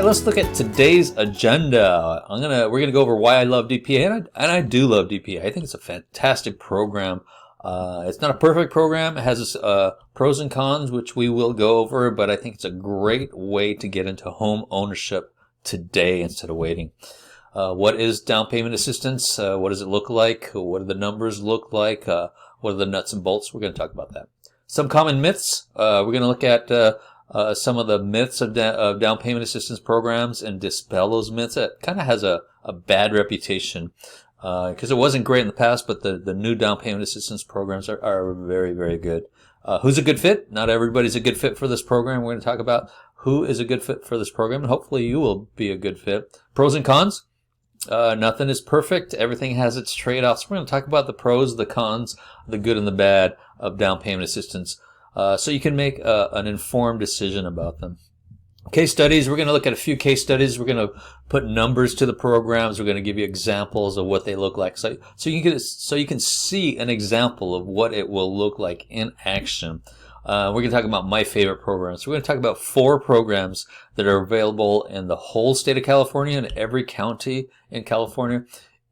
let's look at today's agenda. We're gonna go over why I love DPA, and I do love DPA. I think it's a fantastic program. It's not a perfect program. It has its pros and cons, which we will go over, but I think it's a great way to get into home ownership today instead of waiting. What is down payment assistance? What does it look like? What do the numbers look like? What are the nuts and bolts? We're going to talk about that. Some common myths. We're going to look at some of the myths of down payment assistance programs and dispel those myths. It kind of has a bad reputation because it wasn't great in the past, but the new down payment assistance programs are very, very good. Who's a good fit? Not everybody's a good fit for this program. We're going to talk about who is a good fit for this program, and hopefully you will be a good fit. Pros and cons. Nothing is perfect. Everything has its trade-offs. We're going to talk about the pros, the cons, the good and the bad of down payment assistance, so you can make an informed decision about them. Case studies. We're going to look at a few case studies. We're going to put numbers to the programs. We're going to give you examples of what they look like, so you can see an example of what it will look like in action. We're going to talk about my favorite programs. We're going to talk about 4 programs that are available in the whole state of California and every county in California.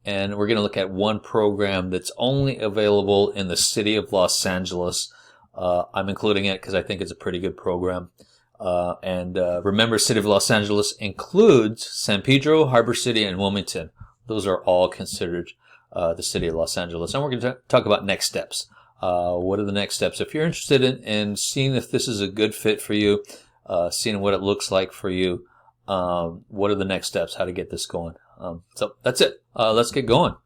And we're going to look at one program that's only available in the city of Los Angeles. I'm including it because I think it's a pretty good program. Remember, city of Los Angeles includes San Pedro, Harbor City, and Wilmington. Those are all considered the city of Los Angeles. And we're going to talk about next steps. What are the next steps? If you're interested in seeing if this is a good fit for you, seeing what it looks like for you, what are the next steps, how to get this going. So that's it. Let's get going.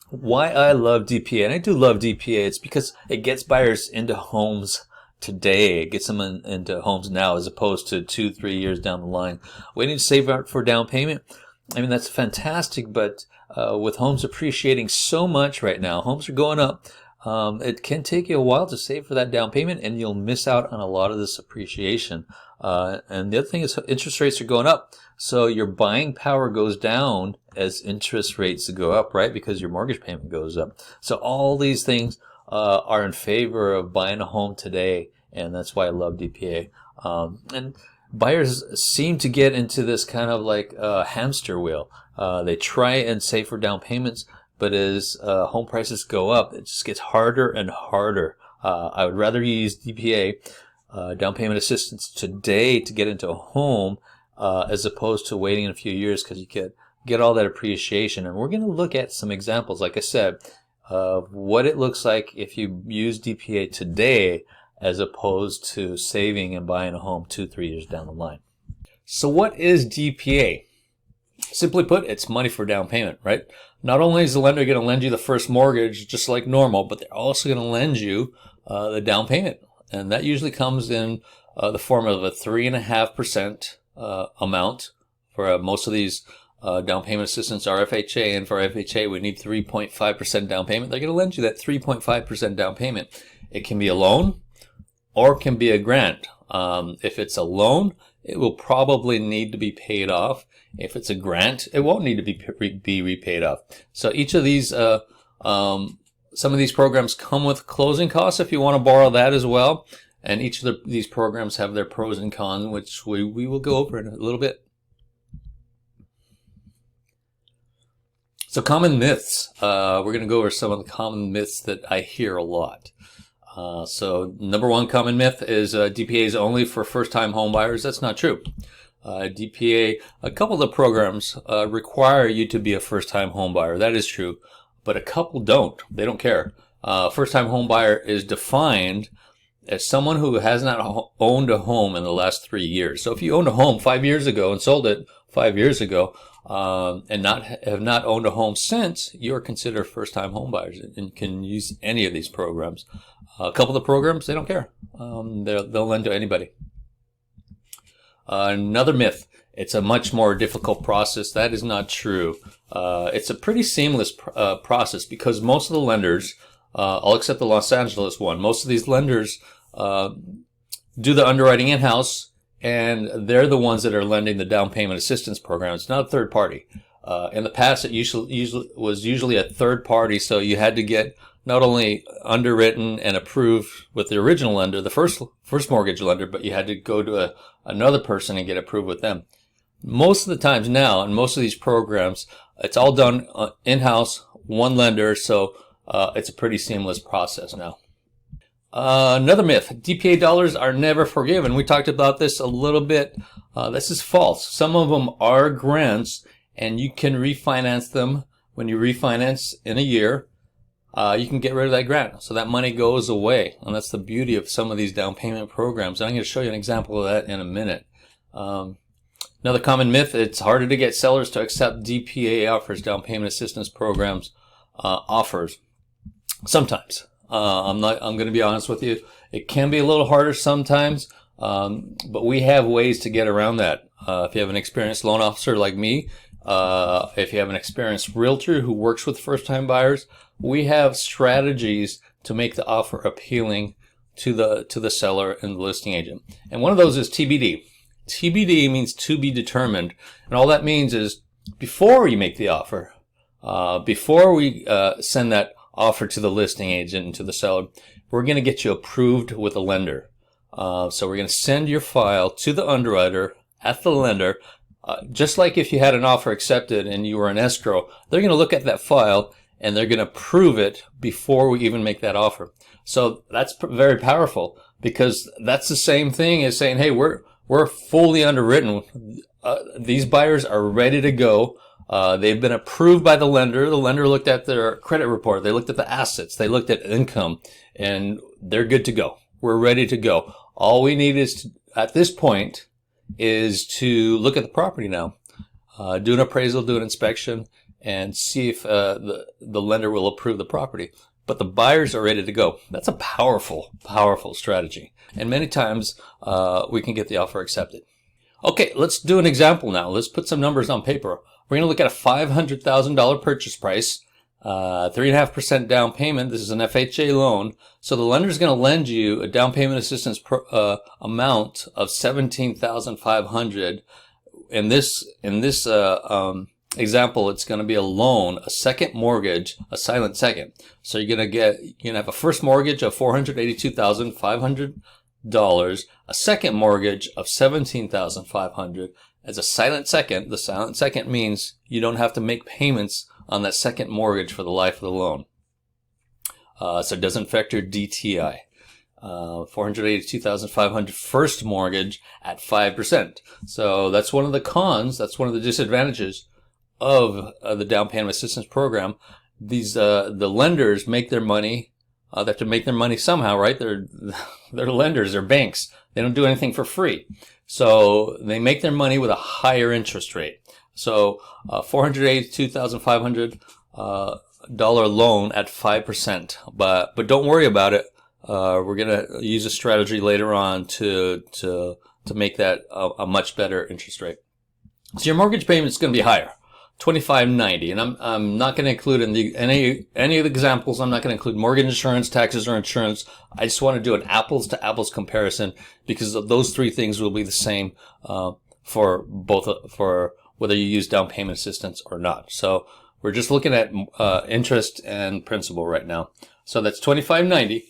Why I love DPA, and I do love DPA, it's because it gets buyers into homes today. It gets them into homes now as opposed to 2-3 years down the line. Waiting to save up for down payment, I mean, that's fantastic, but with homes appreciating so much right now, homes are going up. It can take you a while to save for that down payment, and you'll miss out on a lot of this appreciation. And the other thing is interest rates are going up, so your buying power goes down as interest rates go up, right? Because your mortgage payment goes up. So all these things are in favor of buying a home today, and that's why I love DPA. And buyers seem to get into this kind of like hamster wheel. They try and save for down payments, but as home prices go up, it just gets harder and harder. I would rather use DPA, down payment assistance, today to get into a home as opposed to waiting in a few years, because you get all that appreciation. And we're going to look at some examples, like I said, of what it looks like if you use DPA today as opposed to saving and buying a home 2-3 years down the line. So what is DPA? Simply put, it's money for down payment, right? Not only is the lender going to lend you the first mortgage just like normal, but they're also going to lend you the down payment. And that usually comes in the form of a 3.5% amount. For most of these down payment assistance are FHA, and for FHA we need 3.5% down payment. They're going to lend you that 3.5% down payment. It can be a loan or it can be a grant. If it's a loan, it will probably need to be paid off. If it's a grant, it won't need to be repaid off. So each of these, some of these programs come with closing costs if you want to borrow that as well. And each of these programs have their pros and cons, which we will go over in a little bit. So common myths. We're going to go over some of the common myths that I hear a lot. So number one common myth is DPA is only for first-time home buyers. That's not true. DPA, a couple of the programs require you to be a first-time home buyer. That is true, but a couple don't. They don't care. First-time home buyer is defined as someone who has not owned a home in the last 3 years. So if you owned a home 5 years ago and sold it 5 years ago and have not owned a home since, you're considered first-time home buyers and can use any of these programs. A couple of the programs, they don't care. They'll lend to anybody. Another myth, it's a much more difficult process. That is not true. It's a pretty seamless process because most of the lenders, all except the Los Angeles one, most of these lenders do the underwriting in-house, and they're the ones that are lending the down payment assistance program. It's not a third party. In the past, it was usually a third party, so you had to get not only underwritten and approved with the original lender, the first mortgage lender, but you had to go to another person and get approved with them. most of the times now, in most of these programs, it's all done in-house, one lender, so it's a pretty seamless process now. Another myth, DPA dollars are never forgiven. We talked about this a little bit. This is false. Some of them are grants, and you can refinance them. When you refinance in a year, you can get rid of that grant. So that money goes away. And that's the beauty of some of these down payment programs. And I'm going to show you an example of that in a minute. Another common myth, it's harder to get sellers to accept DPA offers, down payment assistance programs offers. Sometimes. I'm going to be honest with you. It can be a little harder sometimes, but we have ways to get around that. If you have an experienced loan officer like me, if you have an experienced realtor who works with first-time buyers, we have strategies to make the offer appealing to the seller and the listing agent. And one of those is TBD. TBD means to be determined, and all that means is before you make the offer, before we send that offer to the listing agent and to the seller, we're going to get you approved with a lender. So we're going to send your file to the underwriter at the lender. Just like if you had an offer accepted and you were in escrow, they're going to look at that file and they're going to approve it before we even make that offer. So that's very powerful, because that's the same thing as saying, hey, we're fully underwritten. These buyers are ready to go. They've been approved by the lender. The lender looked at their credit report. They looked at the assets. They looked at income, and they're good to go. We're ready to go. All we need is, at this point, is to look at the property now, do an appraisal, do an inspection, and see if the lender will approve the property. But the buyers are ready to go. That's a powerful, powerful strategy. And many times we can get the offer accepted. Okay, let's do an example now. Let's put some numbers on paper. We're going to look at a $500,000 purchase price, 3.5% down payment. This is an FHA loan. So the lender is going to lend you a down payment assistance amount of $17,500. In this example, it's going to be a loan, a second mortgage, a silent second. So you're going to have a first mortgage of $482,500, a second mortgage of $17,500. As a silent second, the silent second means you don't have to make payments on that second mortgage for the life of the loan. So it doesn't affect your DTI. $482,500 first mortgage at 5%. So that's one of the cons. That's one of the disadvantages of the down payment assistance program. These the lenders make their money. They have to make their money somehow, right? They're lenders. They're banks. They don't do anything for free. So they make their money with a higher interest rate. So $482,500 dollar loan at 5%. But don't worry about it. We're gonna use a strategy later on to make that a much better interest rate. So your mortgage payment is going to be higher, $2,590, and I'm not going to include in any of the examples. I'm not going to include mortgage insurance, taxes, or insurance. I just want to do an apples to apples comparison, because those three things will be the same for whether you use down payment assistance or not. So we're just looking at interest and principal right now. So that's $2,590.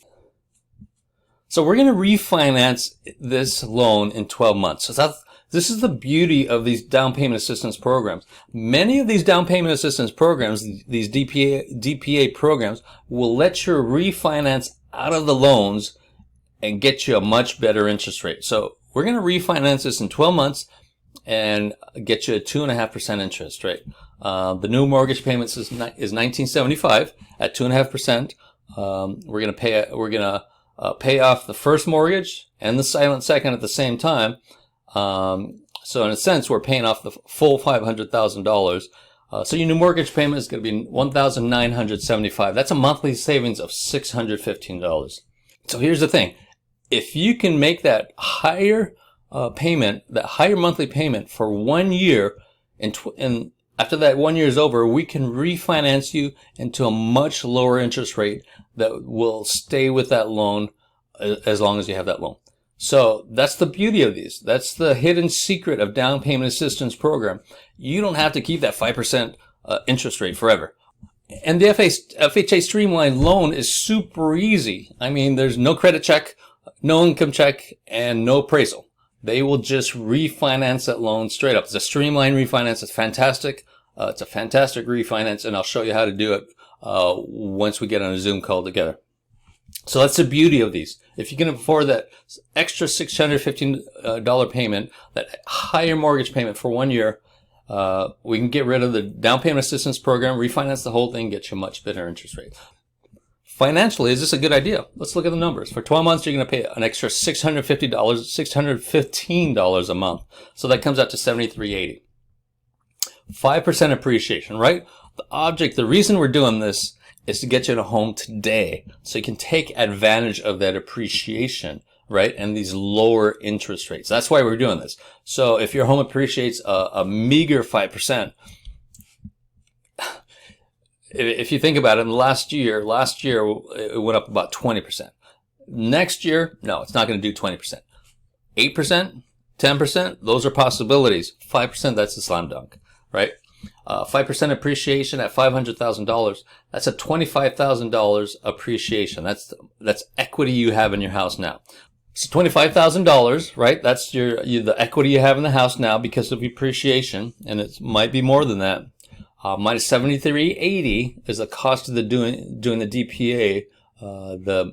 So we're going to refinance this loan in 12 months. So this is the beauty of these down payment assistance programs. Many of these down payment assistance programs, these DPA programs, will let you refinance out of the loans and get you a much better interest rate. So we're going to refinance this in 12 months and get you a 2.5% interest rate. The new mortgage payments is $1,975 at 2.5%. We're going to pay off the first mortgage and the silent second at the same time. So in a sense, we're paying off the full $500,000. So your new mortgage payment is going to be $1,975. That's a monthly savings of $615. So here's the thing. If you can make that higher payment, that higher monthly payment for 1 year, and after that 1 year is over, we can refinance you into a much lower interest rate that will stay with that loan as long as you have that loan. So that's the beauty of these. That's the hidden secret of down payment assistance program. You don't have to keep that 5% interest rate forever. And the FHA Streamline loan is super easy. I mean, there's no credit check, no income check, and no appraisal. they will just refinance that loan straight up. It's a streamlined refinance. It's fantastic. It's a fantastic refinance, and I'll show you how to do it once we get on a Zoom call together. So that's the beauty of these. If you can afford that extra $615 payment, that higher mortgage payment for 1 year, we can get rid of the down payment assistance program, refinance the whole thing, get you a much better interest rate. Financially, is this a good idea? Let's look at the numbers. For 12 months, you're going to pay an extra $650, $615 a month. So that comes out to $73.80. 5% appreciation, right? The reason we're doing this is to get you in a home today so you can take advantage of that appreciation, right? And these lower interest rates. That's why we're doing this. So if your home appreciates a meager 5%, if you think about it, last year it went up about 20%. Next year, no, it's not going to do 20%. 8%, 10%, those are possibilities. 5%, that's a slam dunk, right? 5% appreciation at $500,000, that's a $25,000 appreciation. That's equity you have in your house now. So $25,000, right? That's the equity you have in the house now because of appreciation, and it might be more than that. Minus $73.80 is the cost of doing the DPA, the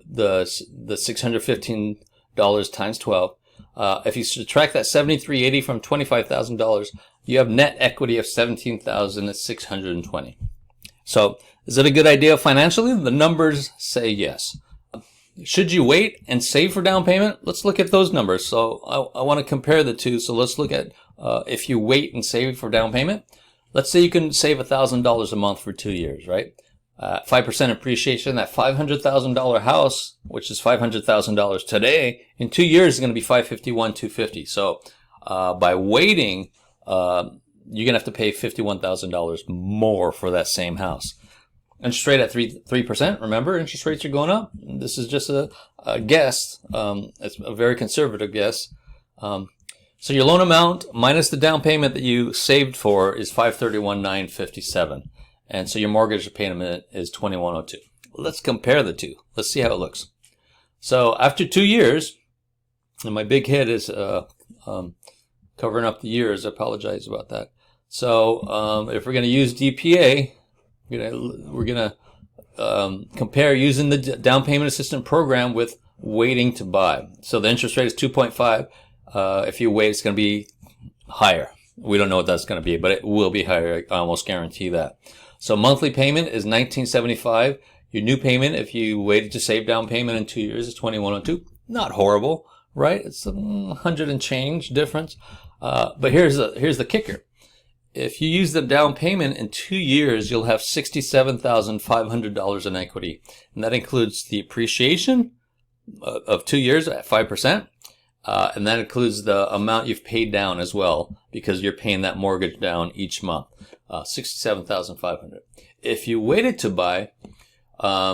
$615 times 12. If you subtract that $73.80 from $25,000, you have net equity of $17,620. So is it a good idea financially? The numbers say yes. Should you wait and save for down payment? Let's look at those numbers. So I want to compare the two. So let's look at if you wait and save for down payment. Let's say you can save $1,000 a month for 2 years, right? 5% appreciation, that $500,000 house, which is $500,000 today, in 2 years is going to be $551,250. So by waiting, you're going to have to pay $51,000 more for that same house. Interest rate at 3%. Remember, interest rates are going up. This is just a guess. It's a very conservative guess. So your loan amount minus the down payment that you saved for is $531,957, and so your mortgage payment is $2,102. Let's compare the two. Let's see how it looks. So after 2 years, and my big head is covering up the years. I apologize about that. So if we're going to use DPA, we're going to compare using the down payment assistance program with waiting to buy. So the interest rate is 2.5. If you wait, it's going to be higher. We don't know what that's going to be, but it will be higher. I almost guarantee that. So monthly payment is $1,975. Your new payment, if you waited to save down payment in 2 years, is $2,102. Not horrible, right? It's $100 and change difference. But here's the kicker. If you use the down payment in 2 years, you'll have $67,500 in equity, and that includes the appreciation of 2 years at 5%. And that includes the amount you've paid down as well, because you're paying that mortgage down each month, $67,500. If you waited to buy,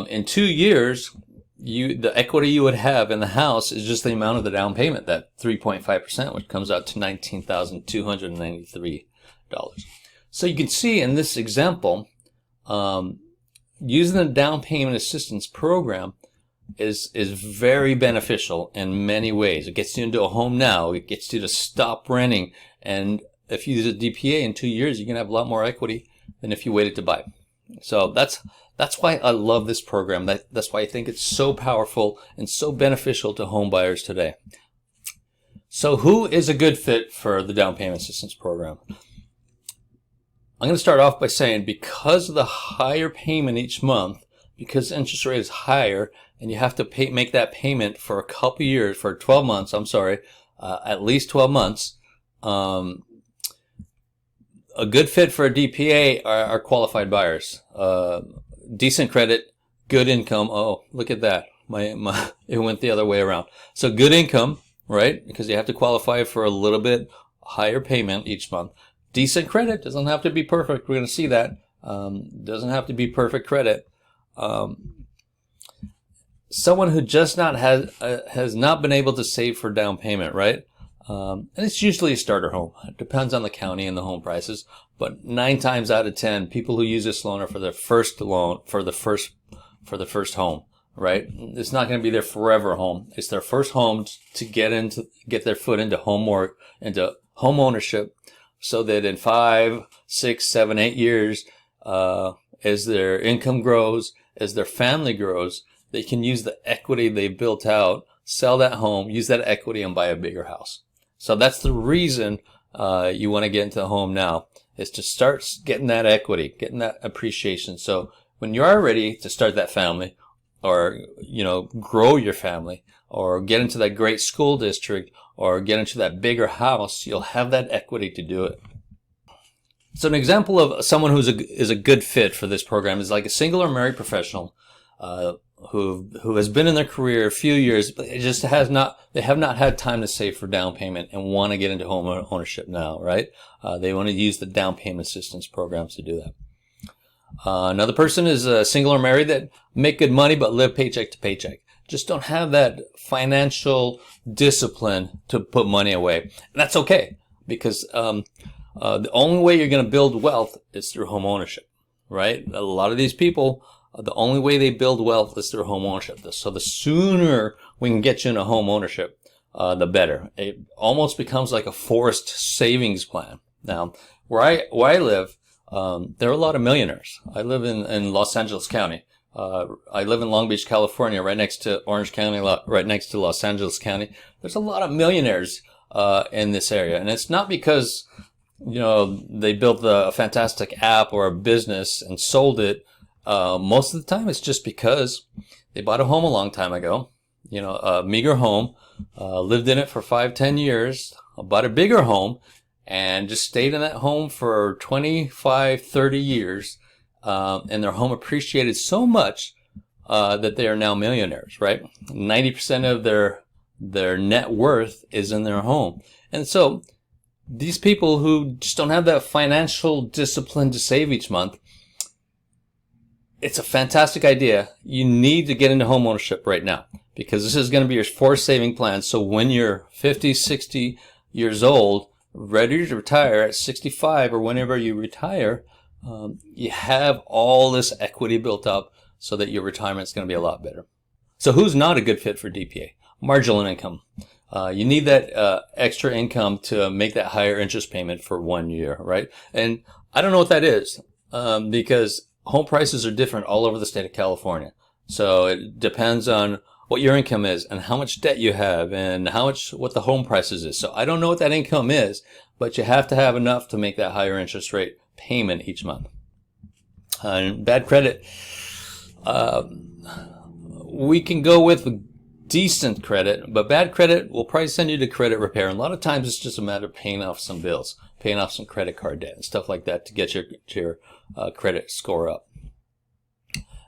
in 2 years, the equity you would have in the house is just the amount of the down payment, that 3.5%, which comes out to $19,293. So you can see in this example, using the down payment assistance program is very beneficial in many ways. It gets you into a home now. It gets you to stop renting. And if you use a DPA in 2 years, you can have a lot more equity than if you waited to buy. So that's why I love this program. That's why I think it's so powerful and so beneficial to home buyers today. So who is a good fit for the down payment assistance program? I'm going to start off by saying, because of the higher payment each month, because interest rate is higher, and you have to make that payment for a couple years, for 12 months, at least 12 months. A good fit for a DPA are qualified buyers. Decent credit, good income. Oh, look at that. It went the other way around. So good income, right? Because you have to qualify for a little bit higher payment each month. Decent credit, doesn't have to be perfect. We're going to see that. Doesn't have to be perfect credit. Someone who just has not been able to save for down payment, right? And it's usually a starter home. It depends on the county and the home prices, but 9 times out of 10, people who use this loan are for their first loan, for the first home, right? It's not going to be their forever home. It's their first home to get their foot into into home ownership, so that in 5, 6, 7, 8 years, as their income grows, as their family grows, they can use the equity they built out, sell that home, use that equity, and buy a bigger house. So that's the reason you want to get into the home now, is to start getting that equity, getting that appreciation. So when you are ready to start that family, or grow your family, or get into that great school district, or get into that bigger house, you'll have that equity to do it. So an example of someone is a good fit for this program is like a single or married professional who has been in their career a few years, but it just have not had time to save for down payment and want to get into home ownership now, right? They want to use the down payment assistance programs to do that. Another person is a single or married that make good money but live paycheck to paycheck. Just don't have that financial discipline to put money away. And that's okay, because the only way you're going to build wealth is through home ownership, right? A lot of these people, the only way they build wealth is through home ownership. So the sooner we can get you into home ownership, the better. It almost becomes like a forced savings plan. Now, where I live, there are a lot of millionaires. I live in Los Angeles County. I live in Long Beach, California, right next to Orange County, right next to Los Angeles County. There's a lot of millionaires in this area, and it's not because they built a fantastic app or a business and sold it. Most of the time, it's just because they bought a home a long time ago, a meager home, lived in it for 5, 10 years, bought a bigger home, and just stayed in that home for 25, 30 years, and their home appreciated so much that they are now millionaires, right? 90% of their net worth is in their home. And so these people who just don't have that financial discipline to save each month, it's a fantastic idea. You need to get into home ownership right now, because this is going to be your forced saving plan. So when you're 50, 60 years old, ready to retire at 65 or whenever you retire, you have all this equity built up so that your retirement is going to be a lot better. So who's not a good fit for DPA? Marginal income. You need that extra income to make that higher interest payment for 1 year, right? And I don't know what that is, because home prices are different all over the state of California. So it depends on what your income is and how much debt you have and what the home prices is. So I don't know what that income is, but you have to have enough to make that higher interest rate payment each month. And bad credit, we can go with decent credit, but bad credit will probably send you to credit repair. And a lot of times it's just a matter of paying off some bills, paying off some credit card debt and stuff like that to get your credit score up.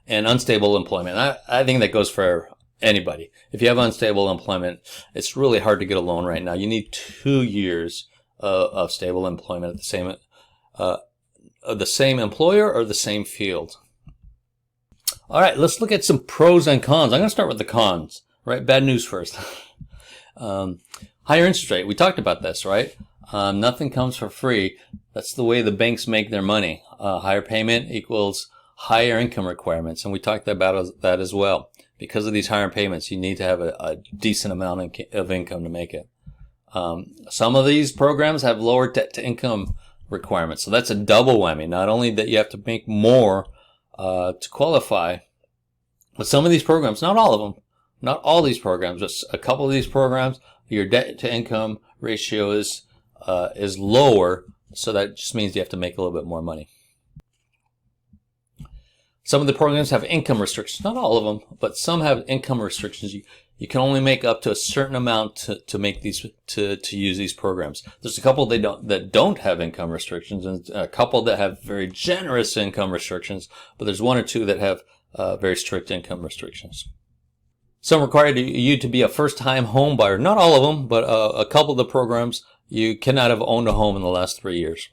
And unstable employment. I think that goes for anybody. If you have unstable employment, it's really hard to get a loan right now. You need 2 years of stable employment at the same employer or the same field. All right, let's look at some pros and cons. I'm going to start with the cons, right? Bad news first. Higher interest rate. We talked about this, right? Nothing comes for free. That's the way the banks make their money. Higher payment equals higher income requirements, and we talked about that as well. Because of these higher payments, you need to have a decent amount of income to make it. Some of these programs have lower debt to income requirements, so that's a double whammy. Not only that you have to make more to qualify, but some of these programs, not all of them, not all these programs, just a couple of these programs, your debt to income ratio is lower, so that just means you have to make a little bit more money. Some of the programs have income restrictions, not all of them, but some have income restrictions. You can only make up to a certain amount to make these to use these programs. There's a couple that don't have income restrictions, and a couple that have very generous income restrictions, but there's 1 or 2 that have very strict income restrictions. Some require you to be a first-time home buyer. Not all of them, but a couple of the programs, you cannot have owned a home in the last 3 years.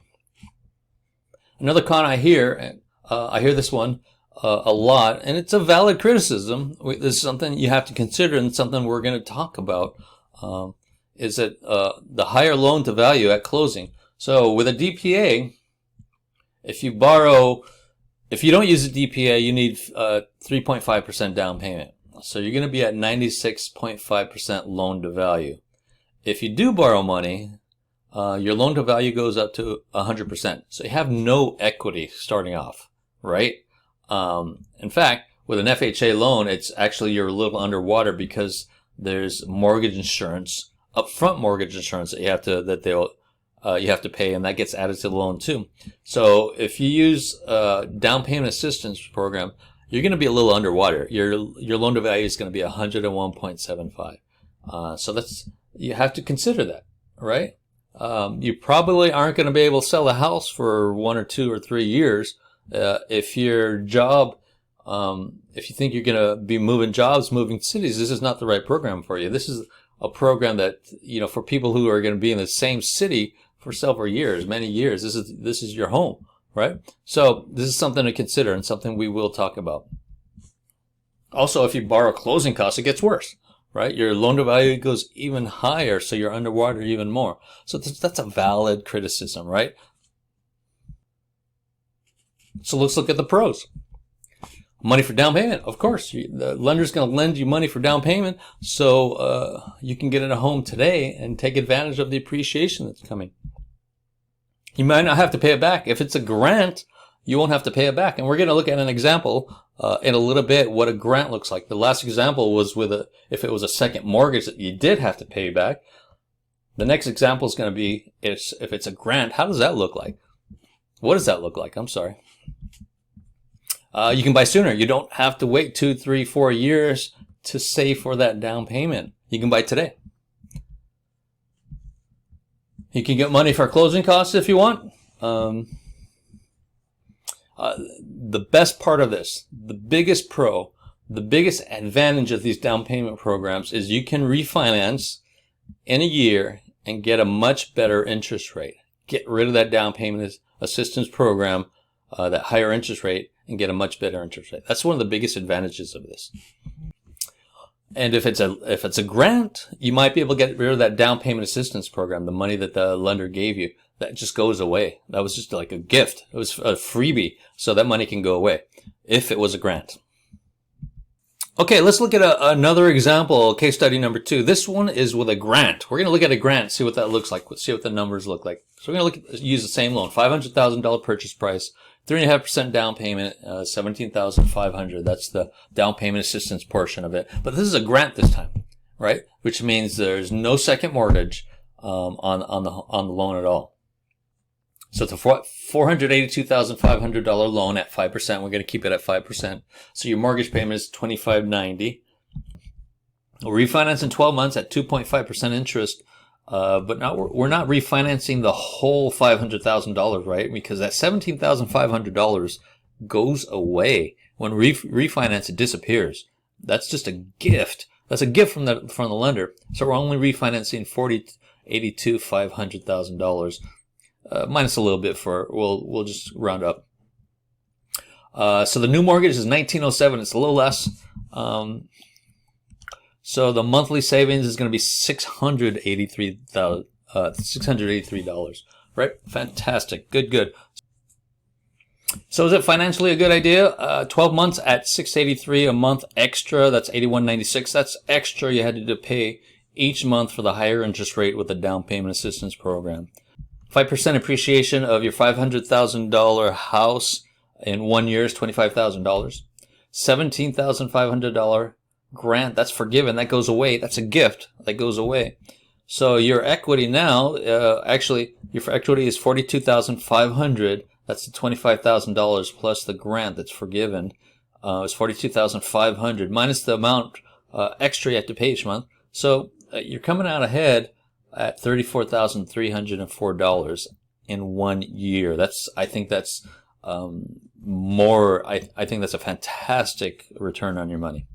Another con I hear this one a lot, and it's a valid criticism. This is something you have to consider, and something we're going to talk about, is that the higher loan to value at closing. So with a DPA, if you don't use a DPA, you need 3.5% down payment. So you're going to be at 96.5% loan to value. If you do borrow money, your loan to value goes up to 100%. So you have no equity starting off, right? In fact, with an FHA loan, it's actually you're a little underwater because there's mortgage insurance, upfront mortgage insurance that you have to pay, and that gets added to the loan too. So if you use down payment assistance program, you're going to be a little underwater. Your loan to value is going to be 101.75. So you have to consider that, right? You probably aren't going to be able to sell a house for 1 or 2 or 3 years. If your job, if you think you're going to be moving jobs, moving cities, this is not the right program for you. This is a program that, for people who are going to be in the same city for several years, many years. This is your home, right? So this is something to consider and something we will talk about. Also, if you borrow closing costs, it gets worse, right? Your loan to value goes even higher, so you're underwater even more. So that's a valid criticism, right? So let's look at the pros. Money for down payment, of course. The lender's going to lend you money for down payment, so you can get in a home today and take advantage of the appreciation that's coming. You might not have to pay it back. If it's a grant, you won't have to pay it back. And we're going to look at an example in a little bit what a grant looks like. The last example was if it was a second mortgage that you did have to pay back. The next example is going to be if it's a grant. How does that look like? What does that look like? I'm sorry. You can buy sooner. You don't have to wait 2, 3, 4 years to save for that down payment. You can buy today. You can get money for closing costs if you want. The best part of this, the biggest pro, the biggest advantage of these down payment programs is you can refinance in a year and get a much better interest rate. Get rid of that down payment assistance program, that higher interest rate, and get a much better interest rate. That's one of the biggest advantages of this. And if it's a grant, you might be able to get rid of that down payment assistance program, the money that the lender gave you. That just goes away. That was just like a gift. It was a freebie, so that money can go away if it was a grant. Okay, let's look at another example, case study number 2. This one is with a grant. We're going to look at a grant, see what that looks like, see what the numbers look like. So we're going to use the same loan, $500,000 purchase price, 3.5% down payment, $17,500. That's the down payment assistance portion of it. But this is a grant this time, right? Which means there's no second mortgage on the loan at all. So it's a $482,500 loan at 5%. We're going to keep it at 5%. So your mortgage payment is $2,590. We'll refinance in 12 months at 2.5% interest. But we're not refinancing the whole $500,000, right? Because that $17,500 goes away. When refinance, it disappears. That's just a gift. That's a gift from the lender. So we're only refinancing $500,000, minus a little bit we'll just round up. So the new mortgage is $1,907. It's a little less. So the monthly savings is going to be $683, right? Fantastic. Good. So is it financially a good idea? 12 months at $683 a month extra. That's $81.96. That's extra you had to pay each month for the higher interest rate with the down payment assistance program. 5% appreciation of your $500,000 house in 1 year is $25,000. $17,500 grant, that's forgiven, that goes away. That's a gift that goes away. So your equity now, actually your equity is $42,500. That's the $25,000 plus the grant that's forgiven. It's $42,500 minus the amount extra you have to pay each month. So you're coming out ahead at $34,304 in 1 year. I think that's more. I think that's a fantastic return on your money.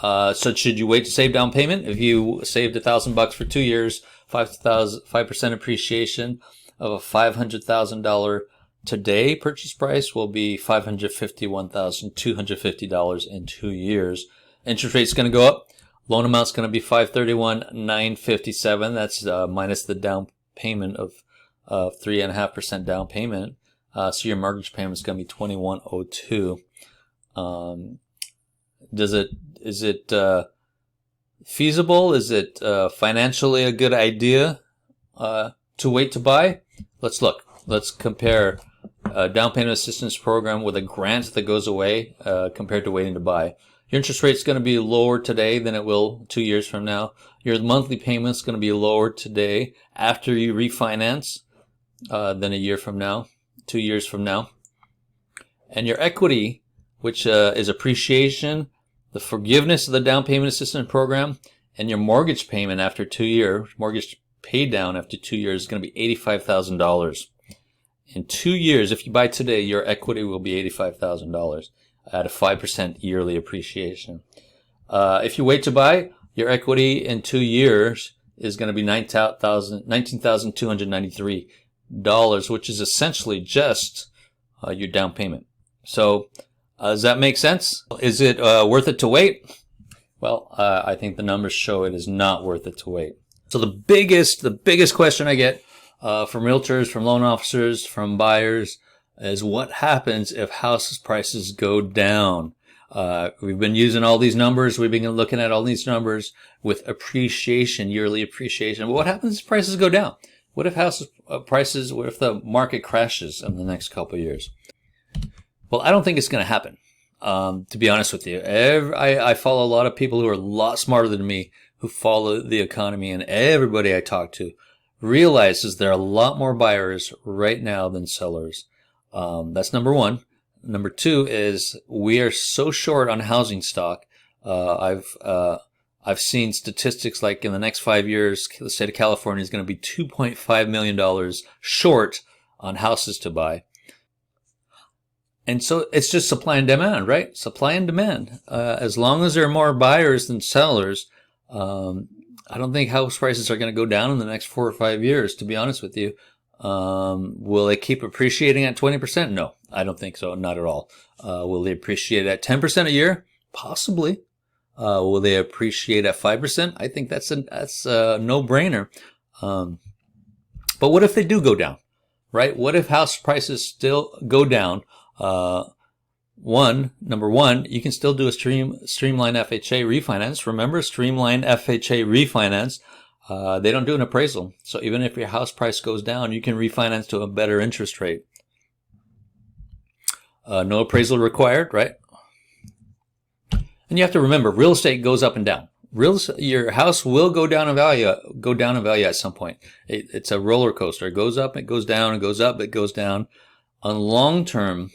So should you wait to save down payment? If you saved $1,000 for 2 years, 5% appreciation of a $500,000 today purchase price will be $551,250 in 2 years. Interest rate's going to go up. Loan amount's going to be $531,957. That's minus the down payment of 3.5% down payment. So your mortgage payment is going to be $2,102. Is it feasible? Is it financially a good idea to wait to buy? Let's look. Let's compare a down payment assistance program with a grant that goes away compared to waiting to buy. Your interest rate is going to be lower today than it will 2 years from now. Your monthly payment is going to be lower today after you refinance than a year from now, 2 years from now. And your equity, which is appreciation, the forgiveness of the down payment assistance program, and your mortgage payment after 2 years, mortgage paid down after 2 years is going to be $85,000. In 2 years, if you buy today, your equity will be $85,000 at a 5% yearly appreciation. If you wait to buy, your equity in 2 years is going to be $19,293, which is essentially just your down payment. So does that make sense? Is it worth it to wait? Well, I think the numbers show it is not worth it to wait. So the biggest question I get from realtors, from loan officers, from buyers is what happens if house prices go down? We've been using all these numbers. We've been looking at all these numbers with appreciation, yearly appreciation. But what happens if prices go down? What if house prices, what if the market crashes in the next couple of years? Well, I don't think it's going to happen, to be honest with you. I follow a lot of people who are a lot smarter than me who follow the economy, and everybody I talk to realizes there are a lot more buyers right now than sellers. That's number one. Number two is we are so short on housing stock. I've seen statistics like in the next 5 years, the state of California is going to be $2.5 million short on houses to buy. And so it's just supply and demand, right? Supply and demand. As long as there are more buyers than sellers, I don't think house prices are going to go down in the next 4 or 5 years, to be honest with you. Will they keep appreciating at 20%? No, I don't think so. Not at all. Will they appreciate at 10% a year? Possibly. Will they appreciate at 5%? I think that's a no-brainer. But what if they do go down, right? What if house prices still go down? Number one, you can still do a streamline FHA refinance. Remember, streamline FHA refinance, they don't do an appraisal. So even if your house price goes down, you can refinance to a better interest rate. No appraisal required, right? And you have to remember, real estate goes up and down. Your house will go down in value at some point. It's a roller coaster. It goes up, it goes down, it goes up, it goes down. On long term,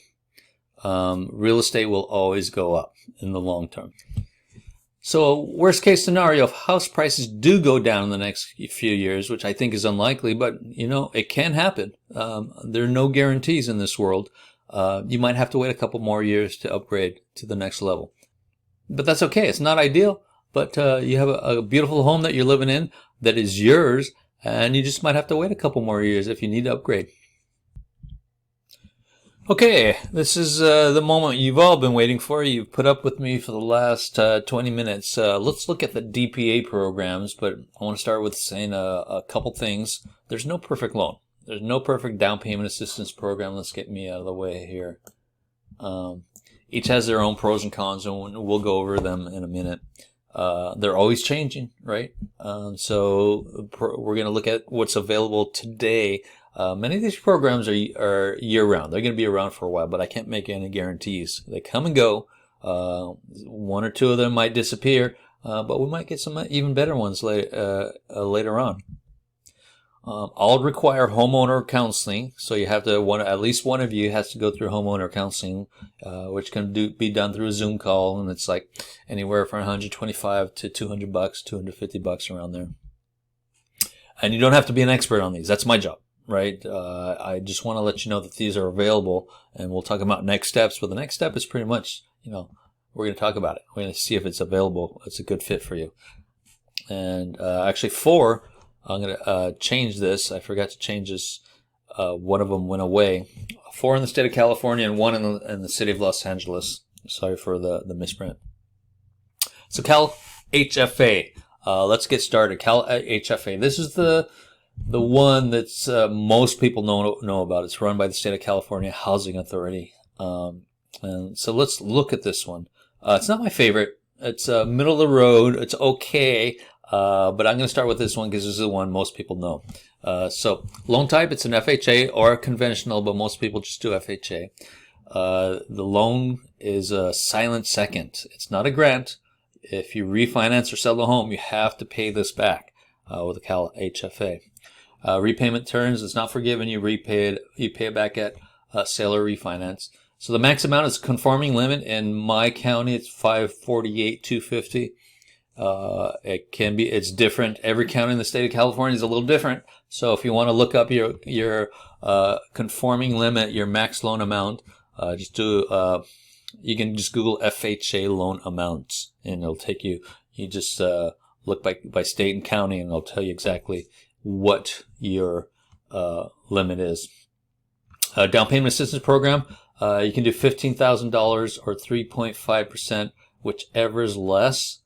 real estate will always go up in the long term. So worst case scenario, if house prices do go down in the next few years, which I think is unlikely, but it can happen. There are no guarantees in this world. You might have to wait a couple more years to upgrade to the next level. But that's okay. It's not ideal, but you have a beautiful home that you're living in that is yours, and you just might have to wait a couple more years if you need to upgrade. Okay, this is the moment you've all been waiting for. You've put up with me for the last 20 minutes. Let's look at the DPA programs, but I want to start with saying a couple things. There's no perfect loan. There's no perfect down payment assistance program. Let's get me out of the way here. Each has their own pros and cons, and we'll go over them in a minute. They're always changing, right? So we're going to look at what's available today. Many of these programs are year-round. They're going to be around for a while, but I can't make any guarantees. They come and go. One or two of them might disappear, but we might get some even better ones later on. All require homeowner counseling, so you have to at least one of you has to go through homeowner counseling, which can be done through a Zoom call, and it's like anywhere from $125 to $200, $250 around there. And you don't have to be an expert on these. That's my job, right? I just want to let you know that these are available, and we'll talk about next steps. But the next step is pretty much, we're going to talk about it. We're going to see if it's available. It's a good fit for you. And actually, 4. I'm going to change this. I forgot to change this. One of them went away. 4 in the state of California and 1 in the city of Los Angeles. Sorry for the misprint. So Cal HFA. Let's get started. Cal HFA. This is the one that's most people know about. It's run by the state of California Housing Authority. And so let's look at this one. It's not my favorite. It's middle of the road. It's okay. But I'm going to start with this one because this is the one most people know. So loan type, it's an FHA or a conventional, but most people just do FHA. The loan is a silent second. It's not a grant. If you refinance or sell the home, you have to pay this back with a Cal HFA. Repayment terms, it's not forgiven. You pay it back at sale or refinance. So the max amount is conforming limit. In my county, it's $548,250. It's different. Every county in the state of California is a little different. So if you want to look up your conforming limit, your max loan amount, you can just Google FHA loan amounts, and it'll take you. You just look by state and county, and it'll tell you exactly what your limit is. Down payment assistance program. You can do $15,000 or 3.5%, whichever is less.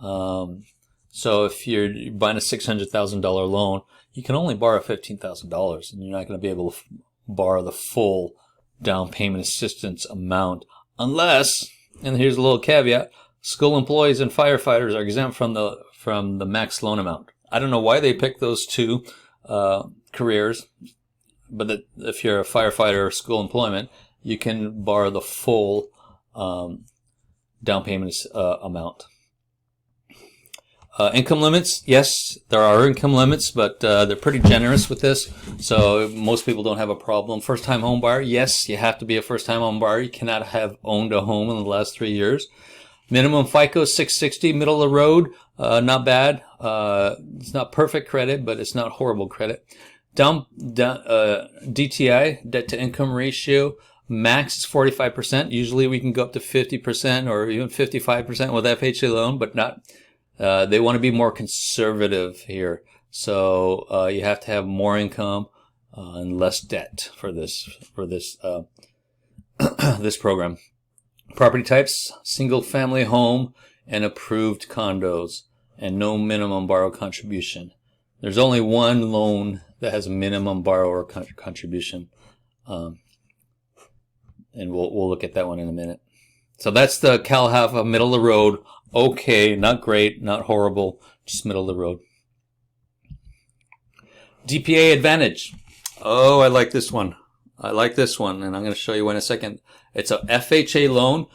So if you're buying a $600,000 loan, you can only borrow $15,000, and you're not going to be able to borrow the full down payment assistance amount unless, and here's a little caveat, school employees and firefighters are exempt from the max loan amount. I don't know why they picked those two careers, but if you're a firefighter or school employment, you can borrow the full down payment amount. Income limits, yes, there are income limits, but they're pretty generous with this, so most people don't have a problem. First-time home buyer, yes, you have to be a first-time home buyer. You cannot have owned a home in the last 3 years. Minimum FICO 660, middle of the road, not bad. It's not perfect credit, but it's not horrible credit. DTI, debt to income ratio, max is 45%. Usually we can go up to 50% or even 55% with FHA loan, but not. They want to be more conservative here, so you have to have more income and less debt for this this program. Property types: single family home and approved condos, and no minimum borrow contribution. There's only one loan that has a minimum borrower contribution, and we'll look at that one in a minute. So that's the Cal HFA, middle of the road. Okay, not great, not horrible, just middle of the road. DPA Advantage. Oh, I like this one. And I'm going to show you in a second. It's a FHA loan.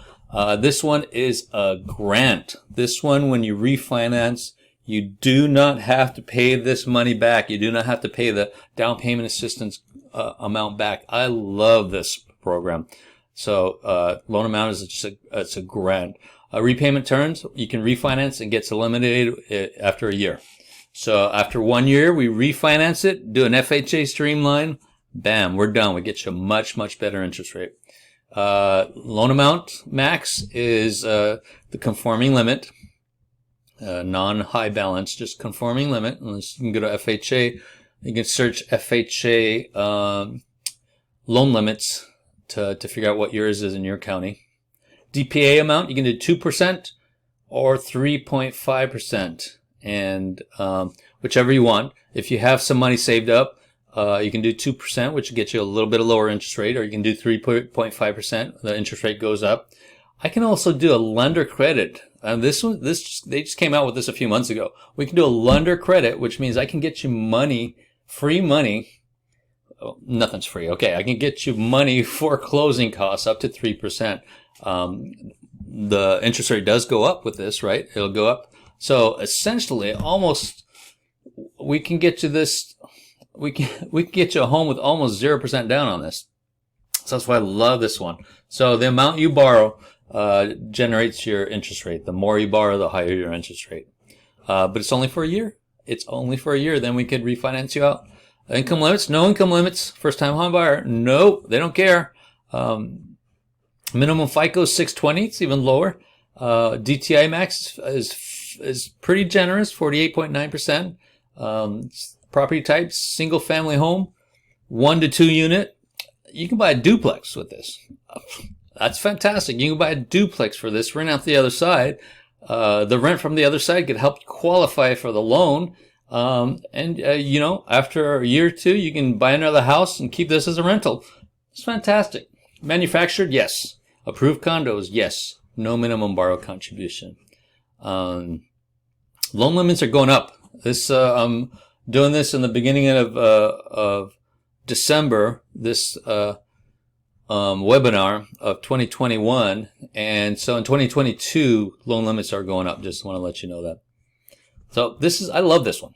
This one is a grant. This one, when you refinance, you do not have to pay this money back. You do not have to pay the down payment assistance amount back. I love this program. So loan amount is it's a grant. Repayment terms, you can refinance and gets eliminated after a year. So after 1 year, we refinance it, do an FHA streamline, bam, we're done. We get you a much, much better interest rate. Loan amount max is the conforming limit, non-high balance, just conforming limit. Unless you can go to FHA, you can search FHA loan limits to figure out what yours is in your county. DPA amount, you can do 2% or 3.5%, and whichever you want. If you have some money saved up, you can do 2%, which will get you a little bit of lower interest rate, or you can do 3.5%. The interest rate goes up. I can also do a lender credit. They just came out with this a few months ago. We can do a lender credit, which means I can get you money, free money. Oh, nothing's free. Okay, I can get you money for closing costs up to 3%. The interest rate does go up with this, right? It'll go up. So essentially, we can get you this. We can get you a home with almost 0% down on this. So that's why I love this one. So the amount you borrow generates your interest rate. The more you borrow, the higher your interest rate. But it's only for a year. It's only for a year. Then we could refinance you out. Income limits? No income limits. First time home buyer? No, they don't care. Minimum FICO is 620. It's even lower. DTI max is pretty generous, 48.9%. Property types, single family home, 1 to 2 unit. You can buy a duplex with this. That's fantastic. You can buy a duplex for this, rent out the other side. The rent from the other side could help qualify for the loan. After a year or two, you can buy another house and keep this as a rental. It's fantastic. Manufactured, yes. Approved condos, yes. no minimum borrow contribution. Loan limits are going up. I'm doing this in the beginning of December, this webinar of 2021, and so in 2022 loan limits are going up. Just want to let you know that. So I love this one.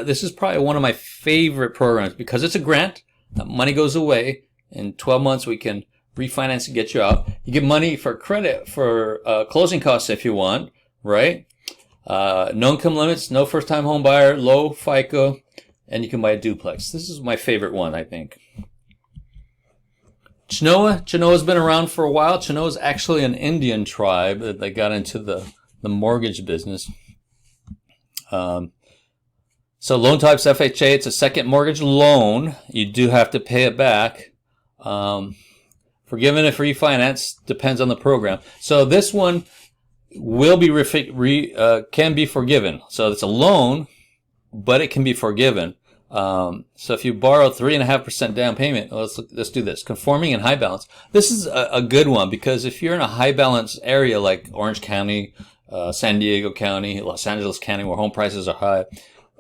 This is probably one of my favorite programs because it's a grant. That money goes away. In 12 months we can refinance and get you out. You get money for credit for closing costs if you want, right? No income limits, no first-time home buyer, low FICO, and you can buy a duplex. This is my favorite one, I think. Chenoa's been around for a while. Chenoa is actually an Indian tribe that they got into the mortgage business. So loan types FHA, it's a second mortgage loan. You do have to pay it back. Forgiven if refinanced, depends on the program. So this one will be can be forgiven. So it's a loan, but it can be forgiven. So if you borrow 3.5% down payment, let's do this. Conforming and high balance. This is a good one because if you're in a high balance area like Orange County, San Diego County, Los Angeles County, where home prices are high,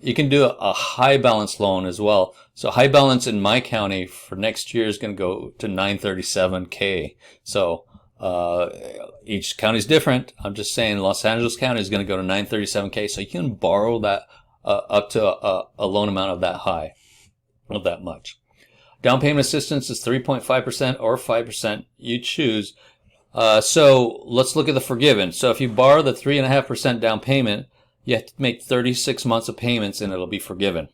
you can do a high balance loan as well. So high balance in my county for next year is going to go to $937K. So each county is different. I'm just saying Los Angeles County is going to go to $937K. So you can borrow that up to a loan amount of that high, of that much. Down payment assistance is 3.5% or 5%. You choose. So let's look at the forgiven. So if you borrow the 3.5% down payment, you have to make 36 months of payments and it'll be forgiven.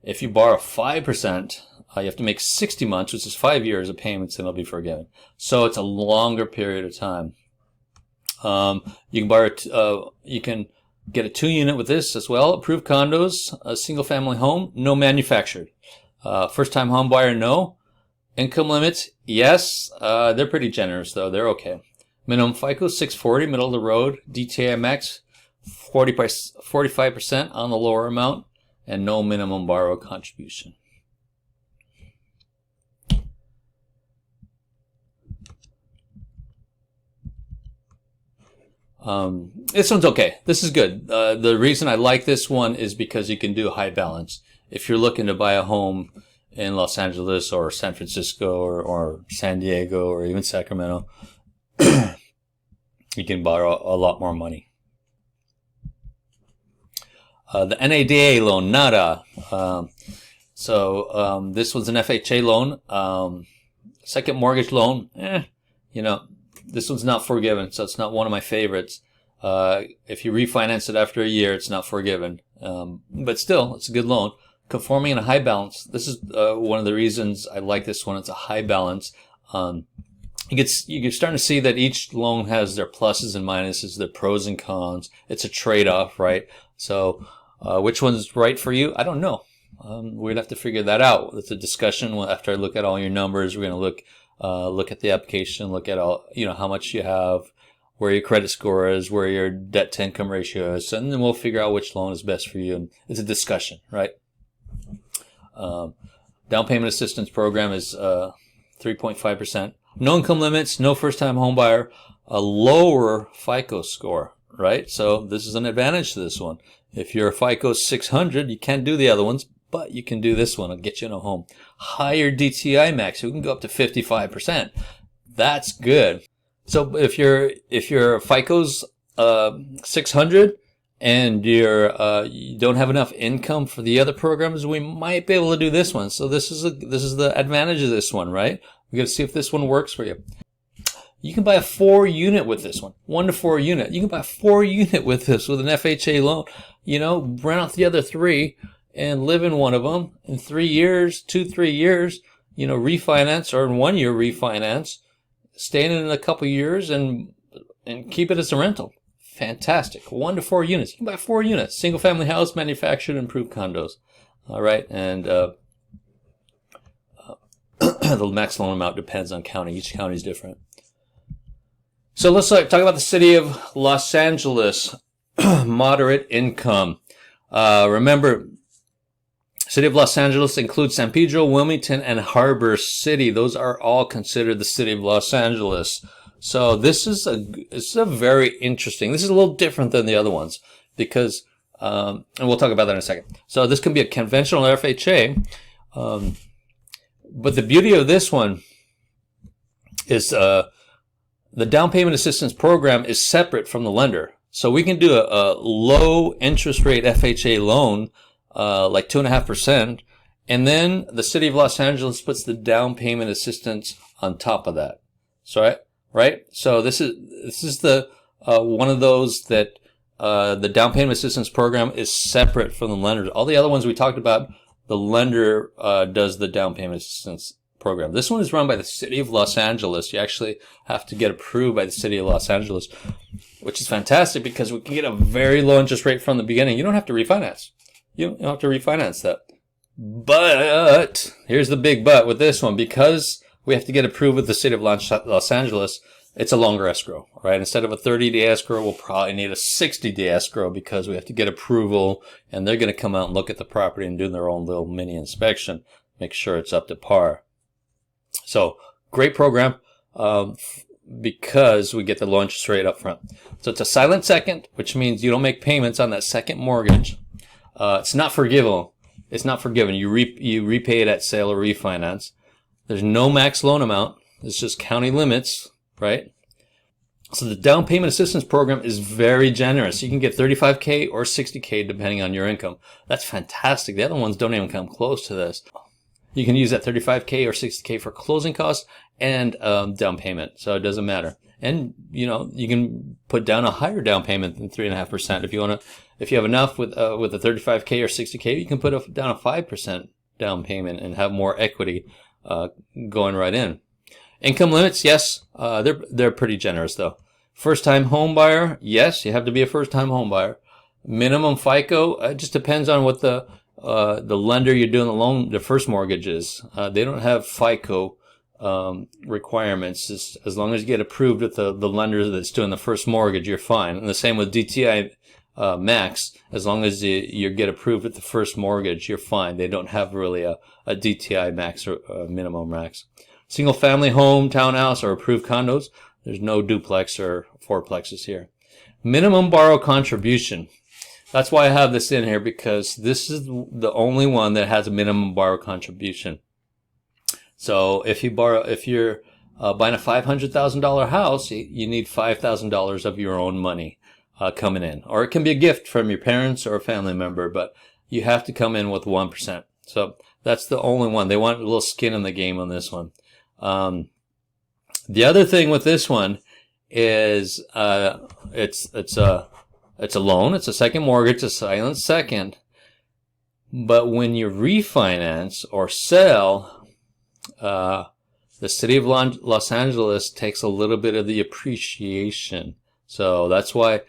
If you borrow 5%, you have to make 60 months, which is 5 years of payments, and it'll be forgiven. So it's a longer period of time. You can borrow, you can get a 2-unit with this as well. Approved condos, a single-family home, no manufactured. First-time home buyer, no. Income limits, yes. They're pretty generous though. They're okay. Minimum FICO 640, middle of the road. DTI max 45% on the lower amount, and no minimum borrow contribution. This one's okay. This is good. The reason I like this one is because you can do a high balance. If you're looking to buy a home in Los Angeles or San Francisco or San Diego or even Sacramento, you can borrow a lot more money. The NADA loan, NADA. This was an FHA loan. Second mortgage loan, this one's not forgiven, so it's not one of my favorites. If you refinance it after a year, it's not forgiven. But still, it's a good loan. Conforming and a high balance. This is one of the reasons I like this one. It's a high balance. You're starting to see that each loan has their pluses and minuses, their pros and cons. It's a trade-off, right? So which one's right for you? I don't know. We'd have to figure that out. It's a discussion. After I look at all your numbers, we're going to look at the application, look at all, how much you have, where your credit score is, where your debt to income ratio is, and then we'll figure out which loan is best for you. And it's a discussion, right? Down payment assistance program is 3.5%. No income limits, no first-time home buyer, a lower FICO score, right? So this is an advantage to this one. If your FICO is 600, you can't do the other ones, but you can do this one. It'll get you in a home. Higher DTI max, you can go up to 55%. That's good. So if your FICO's 600 and you don't have enough income for the other programs, we might be able to do this one. So this is the advantage of this one, right? We got to see if this one works for you. You can buy a 4-unit with this one, 1 to 4 unit. You can buy a 4-unit with this with an FHA loan. Rent out the other 3 and live in one of them in 3 years, 2-3 years. Refinance, or in 1 year refinance, stay in it in a couple years and keep it as a rental. Fantastic. 1 to 4 units. You can buy 4 units. Single family house, manufactured, improved condos. All right, and the max loan amount depends on county. Each county is different. So let's talk about the city of Los Angeles. Moderate income. Remember, city of Los Angeles includes San Pedro, Wilmington, and Harbor City. Those are all considered the city of Los Angeles. So this is a very interesting. This is a little different than the other ones because, and we'll talk about that in a second. So this can be a conventional FHA, but the beauty of this one is the down payment assistance program is separate from the lender. So we can do a low interest rate FHA loan, like 2.5%, and then the city of Los Angeles puts the down payment assistance on top of that. So right? So this is the one of those that the down payment assistance program is separate from the lender. All the other ones we talked about, the lender does the down payment assistance program. This one is run by the city of Los Angeles. You actually have to get approved by the city of Los Angeles, which is fantastic because we can get a very low interest rate from the beginning. You don't have to refinance. You don't have to refinance that. But here's the big but with this one, because we have to get approved with the city of Los Angeles, it's a longer escrow, right? Instead of a 30-day escrow, we'll probably need a 60-day escrow because we have to get approval, and they're going to come out and look at the property and do their own little mini inspection, make sure it's up to par. So great program because we get the low interest rate up front. So it's a silent second, which means you don't make payments on that second mortgage. It's not forgivable. It's not forgiven. You repay it at sale or refinance. There's no max loan amount. It's just county limits, right? So the down payment assistance program is very generous. You can get $35K or $60K depending on your income. That's fantastic. The other ones don't even come close to this. You can use that $35K or $60K for closing costs and down payment. So it doesn't matter. And you can put down a higher down payment than 3.5% if you want to. If you have enough with a $35K or $60K, you can put down a 5% down payment and have more equity going right in. Income limits, yes, they're pretty generous though. First time home buyer, yes, you have to be a first time home buyer. Minimum FICO, it just depends on what the lender you're doing the first mortgage is. They don't have FICO requirements. As long as you get approved with the lender that's doing the first mortgage, you're fine. And the same with DTI max. As long as you get approved with the first mortgage, you're fine. They don't have really a DTI max or minimum max. Single family home, townhouse, or approved condos, there's no duplex or fourplexes here. Minimum borrow contribution. That's why I have this in here, because this is the only one that has a minimum borrow contribution. So if you're buying a $500,000 house, you need $5,000 of your own money coming in. Or it can be a gift from your parents or a family member, but you have to come in with 1%. So that's the only one. They want a little skin in the game on this one. The other thing with this one is it's a loan. It's a second mortgage, a silent second. But when you refinance or sell, the city of Los Angeles takes a little bit of the appreciation. So that's why,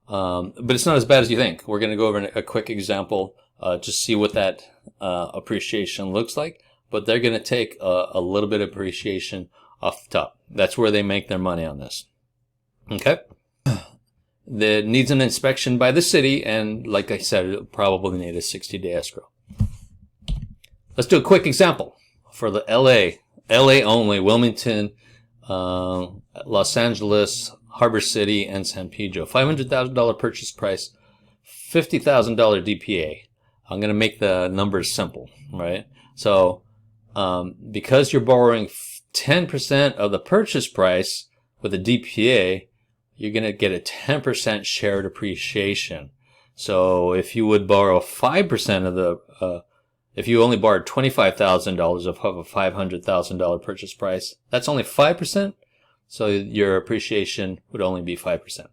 but it's not as bad as you think. We're going to go over a quick example, just see what that appreciation looks like. But they're going to take a little bit of appreciation off the top. That's where they make their money on this. Okay? That needs an inspection by the city, and like I said, it'll probably need a 60-day escrow. Let's do a quick example for the LA only, Wilmington, Los Angeles, Harbor City, and San Pedro. $500,000 purchase price, $50,000 DPA. I'm going to make the numbers simple, right? So because you're borrowing 10% of the purchase price with a DPA, you're going to get a 10% shared appreciation. So if you would borrow 5% of the, if you only borrowed $25,000 of a $500,000 purchase price, that's only 5%. So your appreciation would only be 5%.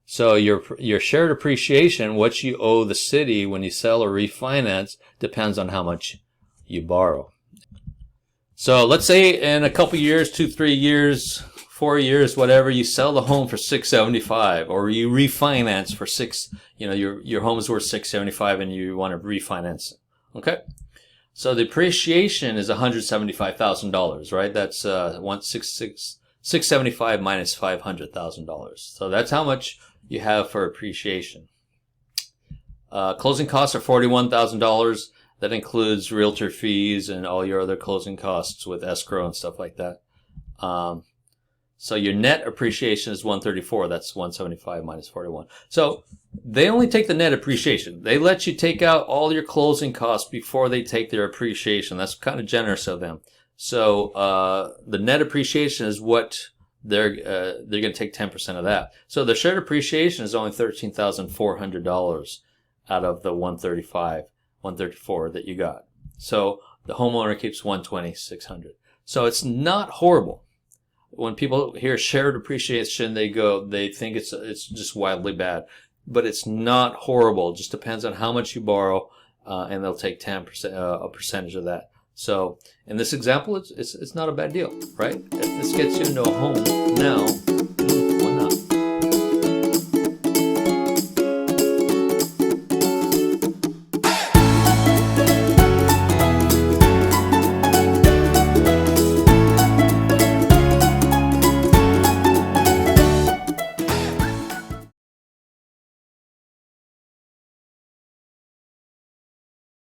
So your shared appreciation, what you owe the city when you sell or refinance, depends on how much you borrow. So let's say in a couple years, 2-3 years, 4 years, whatever, you sell the home for $675, or you refinance for your home is worth $675 and you want to refinance it. Okay? So the appreciation is $175,000, right? That's $675 minus $500,000. So that's how much you have for appreciation. Closing costs are $41,000. That includes realtor fees and all your other closing costs with escrow and stuff like that. So your net appreciation is 134. That's 175 minus 41. So they only take the net appreciation. They let you take out all your closing costs before they take their appreciation. That's kind of generous of them. So the net appreciation is what they're going to take 10% of that. So the shared appreciation is only $13,400 out of the 134 that you got. So the homeowner keeps 120,600. So it's not horrible. When people hear shared appreciation, they think it's just wildly bad, but it's not horrible. It just depends on how much you borrow, and they'll take 10%, a percentage of that. So in this example, it's not a bad deal, right? If this gets you into a home now,